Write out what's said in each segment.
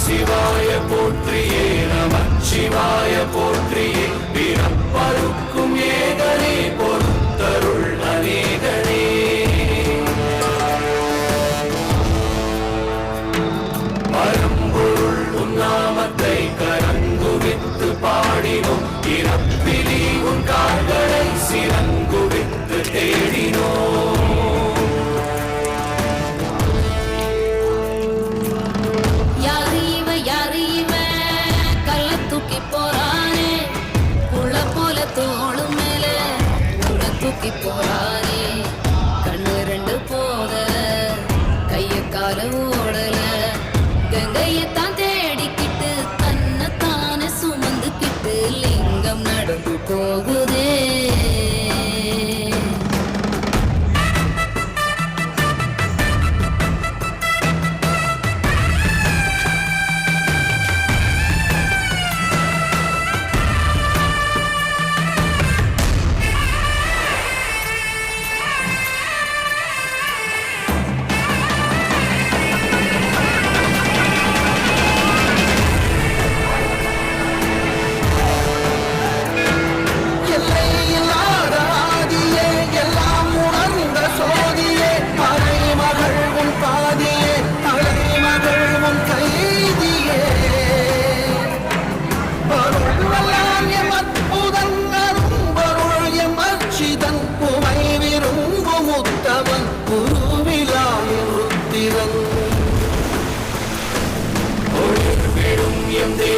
சிவாய போற்றியே நமச்சிவாய போற்றியே பிறப்பருக்கும் ஏகனே பொறுத்தருள் அநேகனே பரம்பொருள் உன்னாமத்தை கரங்குவித்து பாடினோம் இறப்பிலி உன் கால்களை சிறங்குவித்து தேடினோம் தோளும் மேல உள்ள தூக்கி போறானே கண்ணு ரெண்டு போத கைய கால ஓடல கங்கையத்தான் தேடிக்கிட்டு தன்னைத்தானே சுமந்துக்கிட்டு லிங்கம் நடந்து போகுதே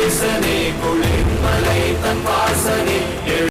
தேசனே குளிர்மலை தன் வாசனே